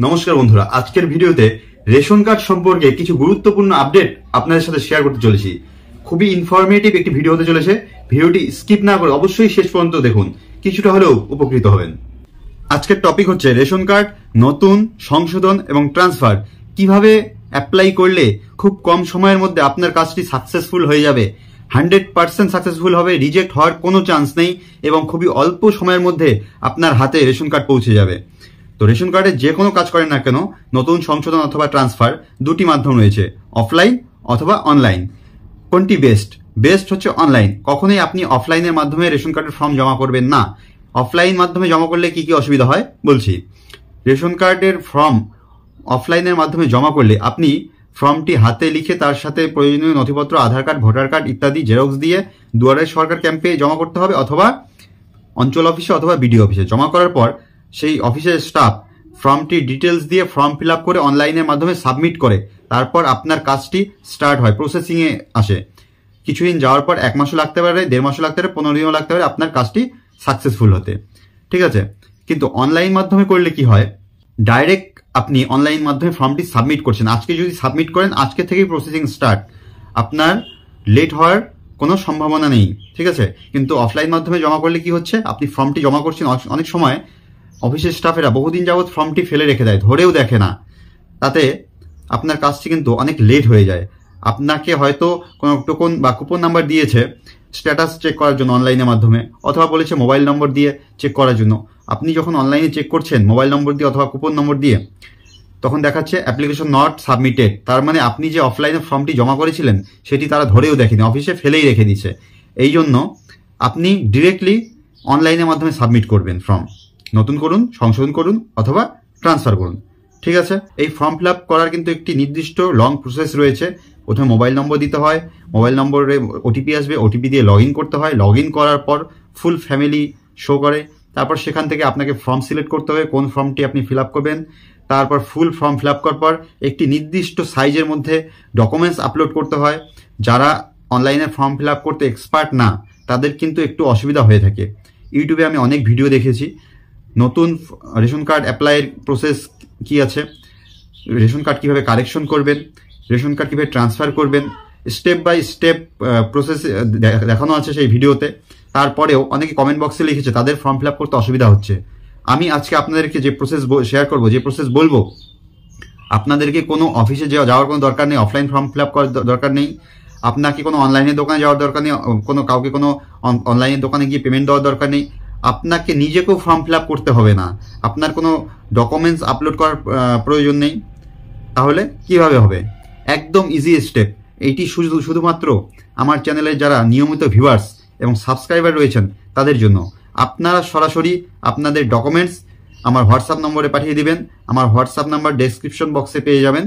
নমস্কার বন্ধুরা, আজকের ভিডিওতে রেশন কার্ড সম্পর্কে কিছু গুরুত্বপূর্ণ আপডেট আপনাদের সাথে শেয়ার করতে চলেছি। খুবই ইনফরমেটিভ একটি ভিডিও হতে চলেছে। ভিডিওটি স্কিপ না করে অবশ্যই শেষ পর্যন্ত দেখুন, কিছুটা হলেও উপকৃত হবেন। আজকের টপিক হচ্ছে রেশন কার্ড নতুন, সংশোধন এবং ট্রান্সফার কিভাবে অ্যাপ্লাই করলে খুব কম সময়ের মধ্যে আপনার কাজটি সাকসেসফুল হয়ে যাবে, 100% সাকসেসফুল হবে, রিজেক্ট হওয়ার কোনো চান্স নেই এবং খুবই অল্প সময়ের মধ্যে আপনার হাতে রেশন কার্ড পৌঁছে যাবে। তো রেশন কার্ডে যে কোনো কাজ করেন না কেন, নতুন, সংশোধন অথবা ট্রান্সফার, দুটি মাধ্যম রয়েছে, অফলাইন অথবা অনলাইন। কোনটি বেস্ট? বেস্ট হচ্ছে অনলাইন। কখনোই আপনি অফলাইনের মাধ্যমে রেশন কার্ডের ফর্ম জমা করবেন না। অফলাইন মাধ্যমে জমা করলে কি কি অসুবিধা হয় বলছি। রেশন কার্ডের ফর্ম অফলাইনের মাধ্যমে জমা করলে আপনি ফর্মটি হাতে লিখে তার সাথে প্রয়োজনীয় নথিপত্র, আধার কার্ড, ভোটার কার্ড ইত্যাদি জেরক্স দিয়ে দুয়ারের সরকার ক্যাম্পে জমা করতে হবে অথবা অঞ্চল অফিসে অথবা বিডিও অফিসে। জমা করার পর সেই অফিসের স্টাফ ফর্মটি ডিটেলস দিয়ে ফর্ম ফিল আপ করে অনলাইনের মাধ্যমে সাবমিট করে তারপর আপনার কাজটি স্টার্ট হয়, প্রসেসিংয়ে আসে। কিছুদিন যাওয়ার পর 1 মাসও লাগতে পারে, 1.5 মাসও লাগতে পারে, 15 দিনও লাগতে পারে আপনার কাজটি সাকসেসফুল হতে। ঠিক আছে, কিন্তু অনলাইন মাধ্যমে করলে কি হয়, ডাইরেক্ট আপনি অনলাইন মাধ্যমে ফর্মটি সাবমিট করছেন। আজকে যদি সাবমিট করেন, আজকে থেকেই প্রসেসিং স্টার্ট, আপনার লেট হওয়ার কোনো সম্ভাবনা নেই। ঠিক আছে, কিন্তু অফলাইন মাধ্যমে জমা করলে কি হচ্ছে, আপনি ফর্মটি জমা করছেন, অনেক সময় অফিসের স্টাফেরা বহুদিন যাবৎ ফর্মটি ফেলে রেখে দেয়, ধরেও দেখে না, তাতে আপনার কাজটি কিন্তু অনেক লেট হয়ে যায়। আপনাকে হয়তো কোনো টোকন বা কুপন নাম্বার দিয়েছে স্ট্যাটাস চেক করার জন্য অনলাইনের মাধ্যমে, অথবা বলেছে মোবাইল নম্বর দিয়ে চেক করার জন্য। আপনি যখন অনলাইনে চেক করছেন মোবাইল নম্বর দিয়ে অথবা কুপন নম্বর দিয়ে, তখন দেখাচ্ছে অ্যাপ্লিকেশন নট সাবমিটেড। তার মানে আপনি যে অফলাইনে ফর্মটি জমা করেছিলেন সেটি তারা ধরেও দেখেনি, অফিসে ফেলেই রেখে দিয়েছে। এই জন্য আপনি ডিরেক্টলি অনলাইনের মাধ্যমে সাবমিট করবেন। ফর্ম নতুন করুন, সংশোধন করুন অথবা ট্রান্সফার করুন। ঠিক আছে, এই ফর্ম ফিল আপ করার কিন্তু একটি নির্দিষ্ট লং প্রসেস রয়েছে। প্রথমে মোবাইল নম্বর দিতে হয়, মোবাইল নম্বরে ওটিপি আসবে, ওটিপি দিয়ে লগ ইন করতে হয়, লগ ইন করার পর ফুল ফ্যামিলি শো করে, তারপর সেখান থেকে আপনাকে ফর্ম সিলেক্ট করতে হবে কোন ফর্মটি আপনি ফিল আপ করবেন। তারপর ফুল ফর্ম ফিল আপ করার পর একটি নির্দিষ্ট সাইজের মধ্যে ডকুমেন্টস আপলোড করতে হয়। যারা অনলাইনে ফর্ম ফিল আপ করতে এক্সপার্ট না, তাদের কিন্তু একটু অসুবিধা হয়ে থাকে। ইউটিউবে আমি অনেক ভিডিও দেখেছি, নতুন রেশন কার্ড অ্যাপ্লাইয়ের প্রসেস কি আছে, রেশন কার্ড কীভাবে কারেকশন করবেন, রেশন কার্ড কীভাবে ট্রান্সফার করবেন, স্টেপ বাই স্টেপ প্রসেস দেখানো আছে সেই ভিডিওতে। তারপরেও অনেকে কমেন্ট বক্সে লিখেছে তাদের ফর্ম ফিল আপ করতে অসুবিধা হচ্ছে। আমি আজকে আপনাদেরকে যে প্রসেস শেয়ার করব, যে প্রসেস বলবো, আপনাদেরকে কোনো অফিসে যাওয়ার কোনো দরকার নেই, অফলাইন ফর্ম ফিল আপ করার দরকার নেই, আপনাকে কোনো অনলাইনের দোকানে যাওয়ার দরকার নেই, কাউকে কোনো অনলাইনের দোকানে গিয়ে পেমেন্ট দেওয়ার দরকার নেই, আপনাকে নিজেকেও ফর্ম ফিল আপ করতে হবে না, আপনার কোনো ডকুমেন্টস আপলোড করার প্রয়োজন নেই। তাহলে কিভাবে হবে? একদম ইজি স্টেপ। এইটি শুধুমাত্র আমার চ্যানেলের যারা নিয়মিত ভিউয়ার্স এবং সাবস্ক্রাইবার রয়েছেন তাদের জন্য। আপনারা সরাসরি আপনাদের ডকুমেন্টস আমার হোয়াটসঅ্যাপ নম্বরে পাঠিয়ে দিবেন। আমার হোয়াটসঅ্যাপ নাম্বার ডেসক্রিপশন বক্সে পেয়ে যাবেন,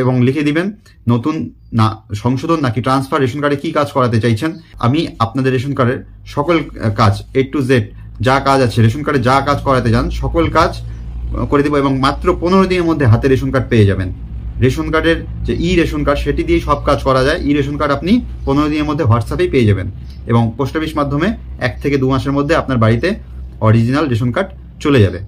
এবং লিখে দিবেন নতুন না সংশোধন নাকি ট্রান্সফার, রেশন কার্ডে কী কাজ করাতে চাইছেন। আমি আপনাদের রেশন কার্ডের সকল কাজ A to Z যা কাজ আছে, রেশন কার্ডে যা কাজ করাতে চান সকল কাজ করে দেবো, এবং মাত্র 15 দিনের মধ্যে হাতে রেশন কার্ড পেয়ে যাবেন। রেশন কার্ডের যে রেশন কার্ড সেটি দিয়েই সব কাজ করা যায়। রেশন কার্ড আপনি 15 দিনের মধ্যে হোয়াটসঅ্যাপেই পেয়ে যাবেন, এবং পোস্ট অফিস মাধ্যমে 1 থেকে 2 মাসের মধ্যে আপনার বাড়িতে অরিজিনাল রেশন কার্ড চলে যাবে।